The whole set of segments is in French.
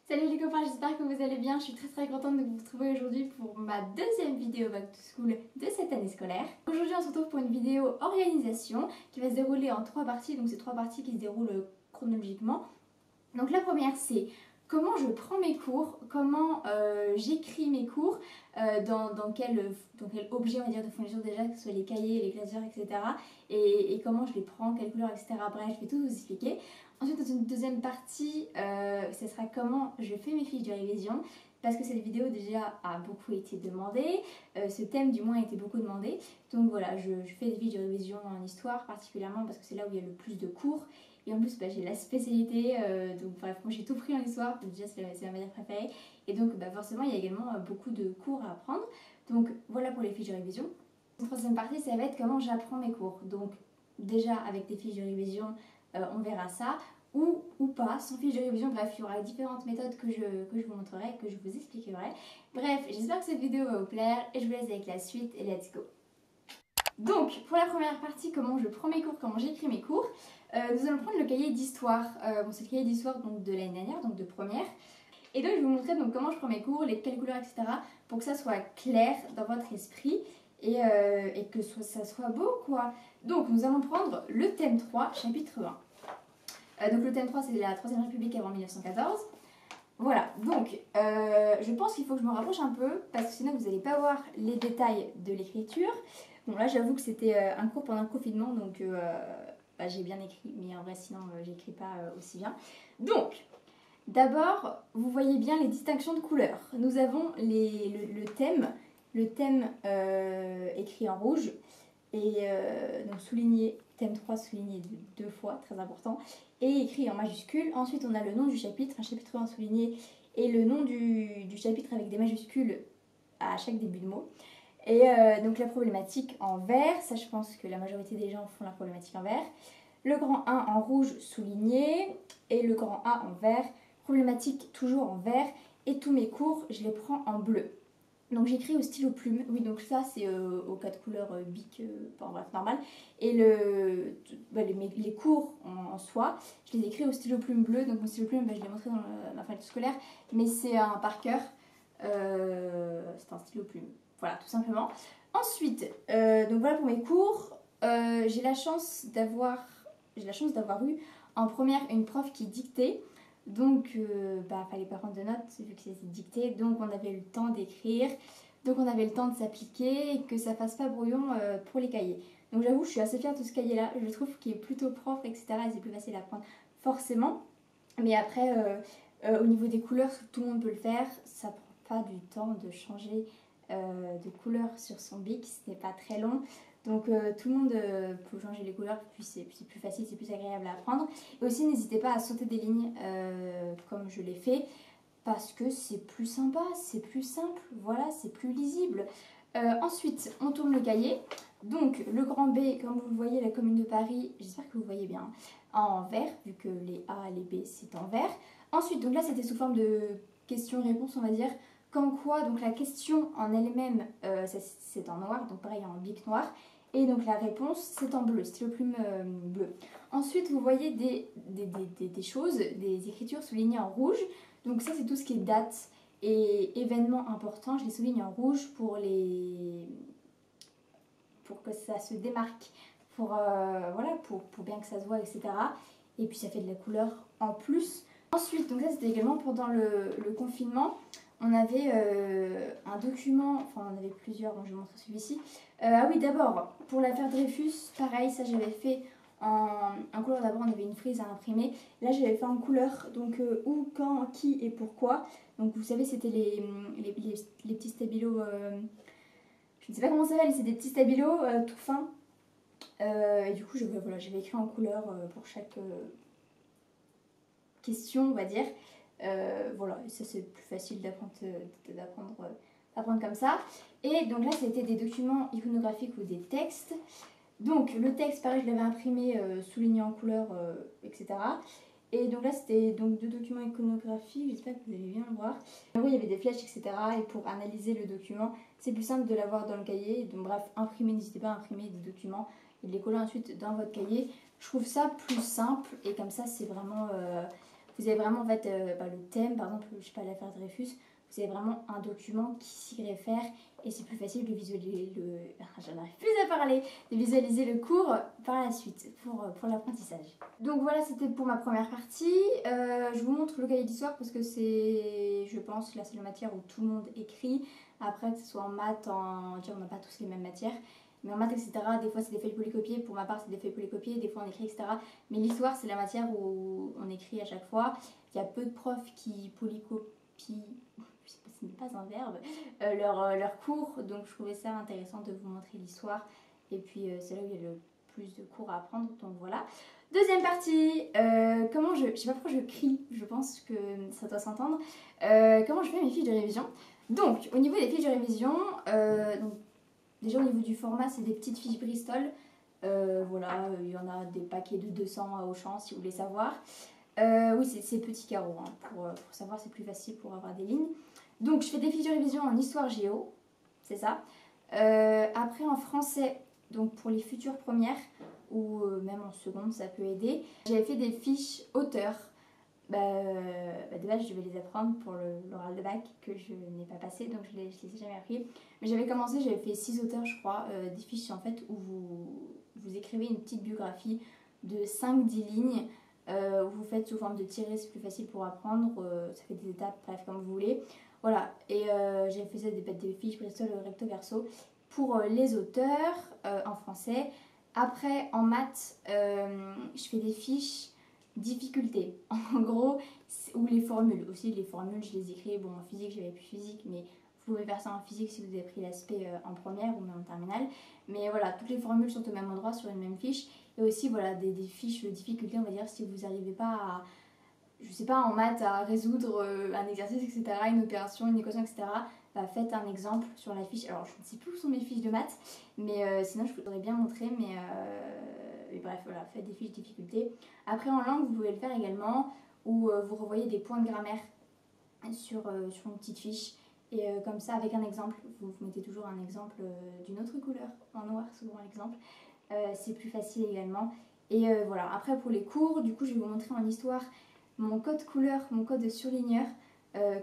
Salut les copains, j'espère que vous allez bien. Je suis très contente de vous retrouver aujourd'hui pour ma deuxième vidéo Back to School de cette année scolaire. Aujourd'hui on se retrouve pour une vidéo organisation qui va se dérouler en 3 parties, donc c'est 3 parties qui se déroulent chronologiquement. Donc la première c'est comment je prends mes cours, comment j'écris mes cours, dans quel objet on va dire de fourniture déjà, que ce soit les cahiers, les classeurs, etc. Et comment je les prends, quelle couleur, etc. Bref, je vais tout vous expliquer. Ensuite, dans une deuxième partie, ce sera comment je fais mes fiches de révision, parce que cette vidéo déjà a beaucoup été demandée, ce thème du moins a été beaucoup demandé. Donc voilà, je fais des fiches de révision en histoire particulièrement parce que c'est là où il y a le plus de cours. Et en plus, j'ai la spécialité, donc bref, moi j'ai tout pris en histoire, donc déjà c'est ma matière préférée. Et donc forcément, il y a également beaucoup de cours à apprendre. Donc voilà pour les fiches de révision. La troisième partie, ça va être comment j'apprends mes cours. Donc déjà avec des fiches de révision, on verra ça. Ou pas, sans fiche de révision, bref, il y aura différentes méthodes que je vous montrerai, que je vous expliquerai. Bref, j'espère que cette vidéo va vous plaire et je vous laisse avec la suite et let's go. Donc, pour la première partie, comment je prends mes cours, comment j'écris mes cours, nous allons prendre le cahier d'histoire. Bon, c'est le cahier d'histoire de l'année dernière, donc de première. Et donc, je vais vous montrer donc, comment je prends mes cours, les quelles couleurs, etc. pour que ça soit clair dans votre esprit et que ça soit beau, quoi. Donc, nous allons prendre le thème 3, chapitre 1. Donc le thème 3 c'est la Troisième République avant 1914. Voilà, donc je pense qu'il faut que je me rapproche un peu parce que sinon vous n'allez pas voir les détails de l'écriture. Bon là j'avoue que c'était un cours pendant le confinement donc j'ai bien écrit mais en vrai sinon j'écris pas aussi bien. Donc d'abord vous voyez bien les distinctions de couleurs. Nous avons le thème écrit en rouge et donc souligné, thème 3 souligné 2 fois, très important, et écrit en majuscule. Ensuite on a le nom du chapitre, un chapitre 1 souligné, et le nom du chapitre avec des majuscules à chaque début de mot. Et donc la problématique en vert, ça je pense que la majorité des gens font la problématique en vert. Le grand 1 en rouge souligné, et le grand A en vert, problématique toujours en vert, et tous mes cours je les prends en bleu. Donc j'écris au stylo plume, oui donc ça c'est aux 4 couleurs bic, enfin bref normal. Et les cours en soi, je les écris au stylo plume bleu, donc mon stylo plume je l'ai montré dans l'alphabet scolaire, mais c'est un par-cœur, c'est un stylo plume, voilà tout simplement. Ensuite, donc voilà pour mes cours, j'ai la chance d'avoir eu en première une prof qui dictait. Donc, fallait pas prendre de notes vu que c'était dicté, donc on avait le temps d'écrire, donc on avait le temps de s'appliquer et que ça fasse pas brouillon pour les cahiers. Donc j'avoue, je suis assez fière de ce cahier-là, je trouve qu'il est plutôt propre, etc. et c'est plus facile à prendre, forcément. Mais après, au niveau des couleurs, tout le monde peut le faire, ça prend pas du temps de changer de couleur sur son bic, ce n'est pas très long. Donc tout le monde peut changer les couleurs, puis c'est plus facile, c'est plus agréable à apprendre. Et aussi n'hésitez pas à sauter des lignes comme je l'ai fait, parce que c'est plus sympa, c'est plus simple, voilà, c'est plus lisible. Ensuite, on tourne le cahier. Donc le grand B, comme vous le voyez, la Commune de Paris, j'espère que vous voyez bien, en vert, vu que les A et les B c'est en vert. Ensuite, donc là c'était sous forme de questions-réponses, on va dire. Comme quoi, donc la question en elle-même, c'est en noir, donc pareil en bic noir. Et donc la réponse, c'est en bleu, stylo plume bleu. Ensuite, vous voyez des choses, des écritures soulignées en rouge. Donc ça, c'est tout ce qui est date et événements importants. Je les souligne en rouge pour que ça se démarque, voilà, pour bien que ça se voit, etc. Et puis ça fait de la couleur en plus. Ensuite, donc ça c'était également pendant le confinement. On avait un document, enfin on avait plusieurs, donc je vais vous montrer celui-ci. Ah oui, d'abord, pour l'affaire Dreyfus, pareil, ça j'avais fait en couleur. D'abord on avait une frise à imprimer. Là j'avais fait en couleur, donc où, quand, qui et pourquoi. Donc vous savez, c'était les petits stabilos, je ne sais pas comment ça s'appelle, c'est des petits stabilos tout fins. Et du coup j'avais écrit en couleur pour chaque question, on va dire. Voilà, ça c'est plus facile d'apprendre comme ça. Et donc là, c'était des documents iconographiques ou des textes. Donc le texte, pareil, je l'avais imprimé, souligné en couleur, etc. Et donc là, c'était donc 2 documents iconographiques, j'espère que vous allez bien le voir. En gros, il y avait des flèches, etc. Et pour analyser le document, c'est plus simple de l'avoir dans le cahier. Donc bref, n'hésitez pas à imprimer des documents et de les coller ensuite dans votre cahier. Je trouve ça plus simple et comme ça, c'est vraiment... vous avez vraiment en fait le thème, par exemple, je sais pas, l'affaire Dreyfus, vous avez vraiment un document qui s'y réfère et c'est plus facile de visualiser j'en arrive plus à parler, de visualiser le cours par la suite pour l'apprentissage. Donc voilà, c'était pour ma première partie. Je vous montre le cahier d'histoire parce que c'est, je pense, la seule matière où tout le monde écrit. Après, que ce soit en maths, on n'a pas tous les mêmes matières. Mais en maths, etc., des fois c'est des feuilles polycopiées. Pour ma part, c'est des feuilles polycopiées, des fois on écrit, etc. Mais l'histoire, c'est la matière où on écrit à chaque fois. Il y a peu de profs qui polycopient, ce n'est pas un verbe, leur cours. Donc je trouvais ça intéressant de vous montrer l'histoire. Et puis c'est là où il y a le plus de cours à apprendre. Donc voilà. Deuxième partie, comment je sais pas pourquoi je crie, je pense que ça doit s'entendre. Comment je fais mes fiches de révision. Donc, au niveau des fiches de révision, donc, déjà au niveau du format, c'est des petites fiches Bristol. Voilà, il y en a des paquets de 200 à Auchan si vous voulez savoir. Oui, c'est petits carreaux, hein, pour savoir c'est plus facile pour avoir des lignes. Donc, je fais des fiches de révision en histoire géo, c'est ça. Après, en français, donc pour les futures premières, ou même en seconde, ça peut aider. J'avais fait des fiches auteurs. De base je devais les apprendre pour l'oral de bac que je n'ai pas passé, donc je les ai jamais appris, mais j'avais commencé, j'avais fait 6 auteurs je crois, des fiches en fait où vous écrivez une petite biographie de 5-10 lignes, où vous faites sous forme de tiré, c'est plus facile pour apprendre, ça fait des étapes, bref comme vous voulez, voilà. Et j'avais fait ça des fiches Bristol recto verso pour les auteurs en français. Après en maths, je fais des fiches difficulté, en gros, ou les formules. Aussi, les formules, je les écris, bon, en physique, j'avais plus physique, mais vous pouvez faire ça en physique si vous avez pris l'aspect en première ou même en terminale. Mais voilà, toutes les formules sont au même endroit sur une même fiche. Et aussi, voilà, des fiches de difficulté, on va dire, si vous n'arrivez pas à, je sais pas, en maths, à résoudre un exercice, etc., une opération, une équation, etc., bah, faites un exemple sur la fiche. Alors, je ne sais plus où sont mes fiches de maths, mais sinon, je vous l'aurais bien montré, mais bref, voilà, faites des fiches de difficulté. Après, en langue, vous pouvez le faire également, où vous revoyez des points de grammaire sur une petite fiche. Et comme ça, avec un exemple, vous mettez toujours un exemple d'une autre couleur, en noir, souvent l'exemple. C'est plus facile également. Et voilà, après pour les cours, du coup, je vais vous montrer en histoire mon code couleur, mon code surligneur,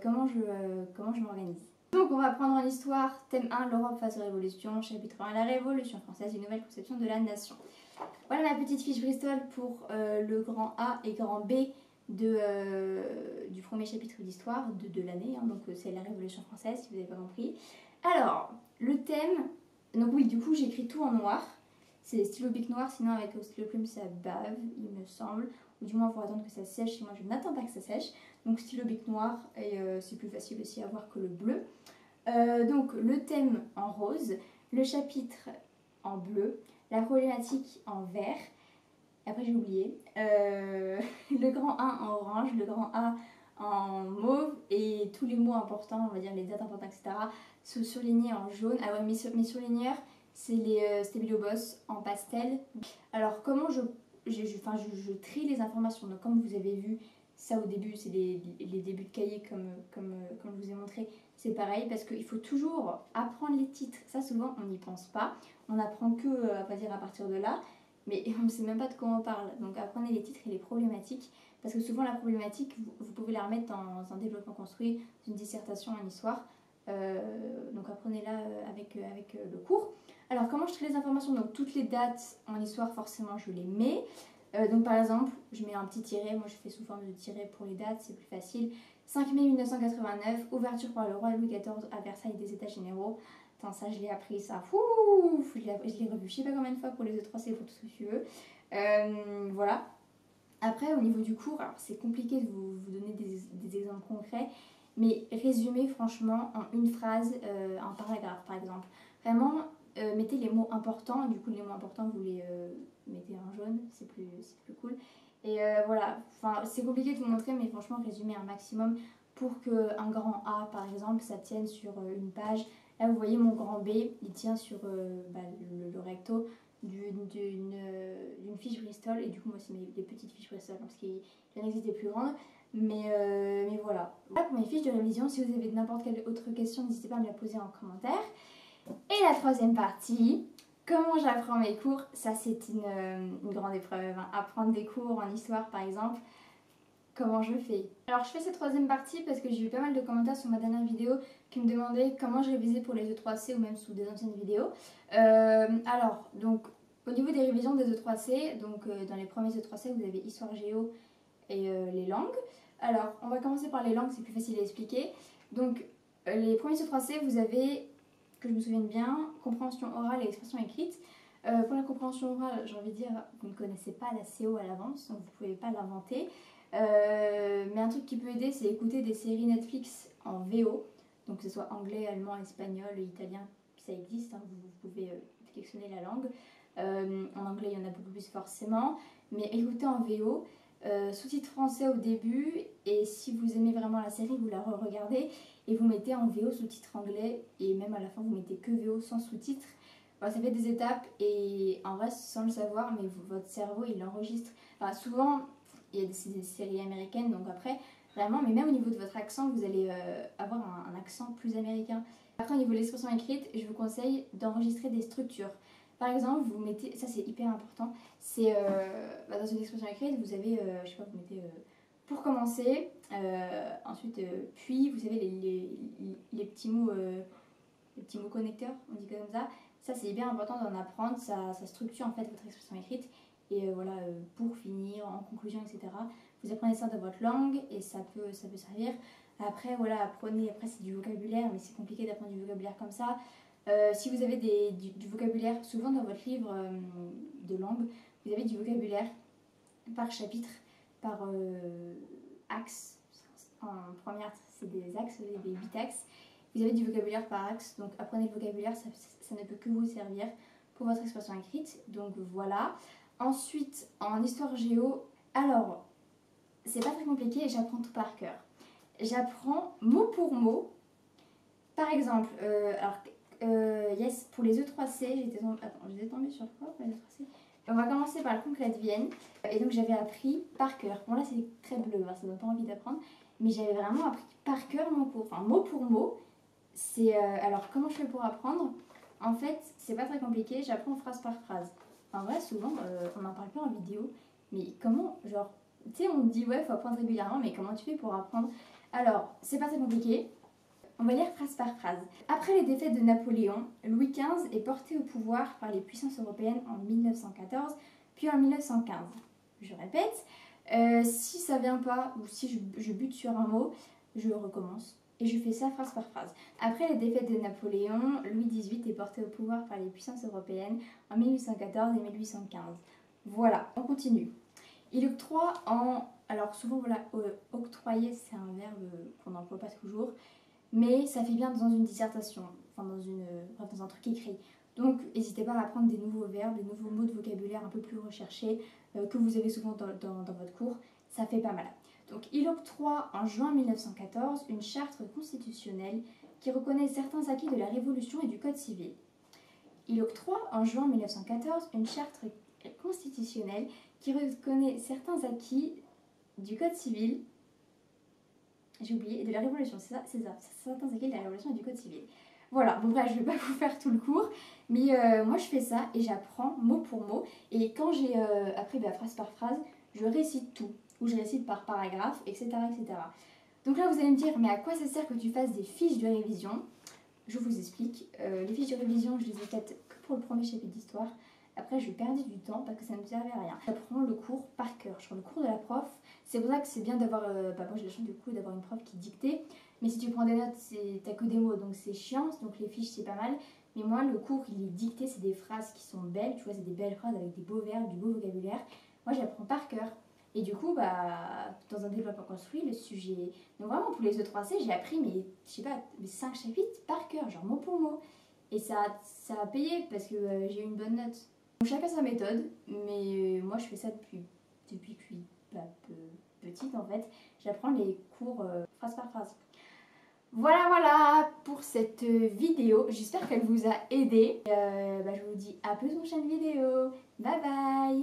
comment je m'organise. Donc on va prendre en histoire, thème 1, l'Europe face aux révolutions, chapitre 1, la Révolution française, une nouvelle conception de la nation. Voilà ma petite fiche Bristol pour le grand A et grand B du premier chapitre d'histoire de l'année, hein, donc c'est la Révolution française si vous n'avez pas compris. Alors, le thème, donc oui, du coup j'écris tout en noir, c'est des stylos bic noirs, sinon avec le stylo plume ça bave, il me semble, ou du moins il faut attendre que ça sèche, et moi je n'attends pas que ça sèche, donc stylo bic noir, et c'est plus facile aussi à voir que le bleu. Donc le thème en rose, le chapitre en bleu, la problématique en vert, après j'ai oublié, le grand 1 en orange, le grand A en mauve et tous les mots importants, on va dire les dates importantes, etc. sont surlignés en jaune. Ah ouais, mes surligneurs, c'est les Stabilo Boss en pastel. Alors comment je trie les informations, donc comme vous avez vu, ça au début c'est les débuts de cahier comme je vous ai montré, c'est pareil parce qu'il faut toujours apprendre les titres, ça souvent on n'y pense pas, on apprend que à partir de là, mais on ne sait même pas de quoi on parle, donc apprenez les titres et les problématiques, parce que souvent la problématique vous pouvez la remettre dans un développement construit, une dissertation en histoire, donc apprenez-la avec le cours. Alors comment je trie les informations? Donc toutes les dates en histoire forcément je les mets. Donc par exemple, je mets un petit tiret, moi je fais sous forme de tiret pour les dates, c'est plus facile. 5 mai 1989, ouverture par le roi Louis XIV à Versailles des États Généraux. Attends, ça je l'ai appris, ça, je l'ai revu je sais pas combien de fois pour les E3C, pour tout ce que tu veux. Voilà. Après au niveau du cours, alors c'est compliqué de vous donner des exemples concrets, mais résumez franchement en une phrase, un paragraphe par exemple. Vraiment, mettez les mots importants, du coup les mots importants vous les mettez en jaune, c'est plus cool. Et voilà, enfin c'est compliqué de vous montrer, mais franchement résumez un maximum pour qu'un grand A par exemple ça tienne sur une page. Là vous voyez mon grand B, il tient sur le recto d'une fiche Bristol, et du coup moi c'est des petites fiches Bristol parce qu'il en existe des plus grandes. Mais voilà. Voilà pour mes fiches de révision. Si vous avez n'importe quelle autre question, n'hésitez pas à me la poser en commentaire. Et la troisième partie, comment j'apprends mes cours, ça c'est une grande épreuve. Hein. Apprendre des cours en histoire par exemple, comment je fais. Alors je fais cette troisième partie parce que j'ai eu pas mal de commentaires sur ma dernière vidéo qui me demandaient comment je révisais pour les E3C ou même sous des anciennes vidéos. Alors, donc au niveau des révisions des E3C, donc dans les premiers E3C vous avez Histoire Géo et les langues. Alors on va commencer par les langues, c'est plus facile à expliquer. Donc les premiers E3C vous avez, que je me souvienne bien, compréhension orale et expression écrite. Pour la compréhension orale, j'ai envie de dire, vous ne connaissez pas la CO à l'avance, donc vous ne pouvez pas l'inventer. Mais un truc qui peut aider, c'est écouter des séries Netflix en VO, donc que ce soit anglais, allemand, espagnol, italien, ça existe, hein, vous pouvez sélectionner la langue. En anglais, il y en a beaucoup plus forcément, mais écoutez en VO, sous-titres français au début, et si vous aimez vraiment la série, vous la re-regardez et vous mettez en VO sous-titres anglais, et même à la fin, vous mettez que VO sans sous-titres. Bon, ça fait des étapes, et en vrai, sans le savoir, mais votre cerveau, il enregistre. Enfin, souvent, il y a des séries américaines, donc après, vraiment, mais même au niveau de votre accent, vous allez avoir un accent plus américain. Après, au niveau de l'expression écrite, je vous conseille d'enregistrer des structures. Par exemple, vous mettez, ça c'est hyper important, c'est dans une expression écrite, vous avez, je sais pas, vous mettez pour commencer, ensuite puis, vous savez, les petits mots connecteurs, on dit comme ça. Ça c'est hyper important d'en apprendre, ça structure en fait votre expression écrite. Et voilà, pour finir, en conclusion, etc. Vous apprenez ça dans votre langue et ça peut servir. Après, voilà, apprenez, après c'est du vocabulaire, mais c'est compliqué d'apprendre du vocabulaire comme ça. Si vous avez du vocabulaire, souvent dans votre livre de langue, vous avez du vocabulaire par chapitre, par axe. En première, c'est des axes, vous avez des 8 axes. Vous avez du vocabulaire par axe, donc apprenez le vocabulaire, ça ne peut que vous servir pour votre expression écrite. Donc voilà. Ensuite, en histoire géo, alors, c'est pas très compliqué, j'apprends tout par cœur. J'apprends mot pour mot. Par exemple, yes, pour les E3C, j'étais tombée sur quoi pour les E3C? On va commencer par le congrès de Vienne. Et donc j'avais appris par cœur. Bon là c'est très bleu, hein, ça donne pas envie d'apprendre. Mais j'avais vraiment appris par cœur mon cours, enfin mot pour mot. C'est alors comment je fais pour apprendre? En fait, c'est pas très compliqué, j'apprends phrase par phrase. En vrai, souvent, on n'en parle pas en vidéo, mais comment, genre, tu sais, on me dit, ouais, faut apprendre régulièrement, mais comment tu fais pour apprendre? Alors, c'est pas très compliqué, on va lire phrase par phrase. Après les défaites de Napoléon, Louis XV est porté au pouvoir par les puissances européennes en 1914, puis en 1915. Je répète, si ça vient pas, ou si je bute sur un mot, je recommence. Et je fais ça phrase par phrase. Après les défaites de Napoléon, Louis XVIII est porté au pouvoir par les puissances européennes en 1814 et 1815. Voilà, on continue. Il octroie en... Alors souvent, voilà, octroyer, c'est un verbe qu'on n'emploie pas toujours, mais ça fait bien dans une dissertation, enfin dans un truc écrit. Donc n'hésitez pas à apprendre des nouveaux verbes, des nouveaux mots de vocabulaire un peu plus recherchés que vous avez souvent dans votre cours, ça fait pas mal. Donc, il octroie en juin 1914 une charte constitutionnelle qui reconnaît certains acquis de la Révolution et du Code civil. Il octroie en juin 1914 une charte constitutionnelle qui reconnaît certains acquis du Code civil, j'ai oublié, et de la Révolution, c'est ça, certains acquis de la Révolution et du Code civil. Voilà, bon bref, je ne vais pas vous faire tout le cours, mais moi je fais ça et j'apprends mot pour mot. Et quand j'ai appris phrase par phrase, je récite tout. Où je récite par paragraphe, etc., etc. Donc là, vous allez me dire, mais à quoi ça sert que tu fasses des fiches de révision? Je vous explique. Les fiches de révision, je les ai faites que pour le premier chapitre d'histoire. Après, je perdais du temps parce que ça ne me servait à rien. J'apprends le cours par cœur. Je prends le cours de la prof. C'est pour ça que c'est bien d'avoir... moi, j'ai la chance du coup d'avoir une prof qui dictait. Mais si tu prends des notes, t'as que des mots, donc c'est chiant. Donc les fiches, c'est pas mal. Mais moi, le cours, il est dicté. C'est des phrases qui sont belles. Tu vois, c'est des belles phrases avec des beaux verbes, du beau vocabulaire. Moi, j'apprends par cœur. Et du coup, dans un développement construit, le sujet... Donc vraiment, pour les E3C, j'ai appris je sais pas, mes 5 chapitres par cœur, genre mot pour mot. Et ça a payé parce que j'ai eu une bonne note. Donc chacun sa méthode, mais moi je fais ça depuis que je suis petite en fait. J'apprends les cours phrase par phrase. Voilà pour cette vidéo. J'espère qu'elle vous a aidé. Je vous dis à plus dans une prochaine vidéo. Bye bye.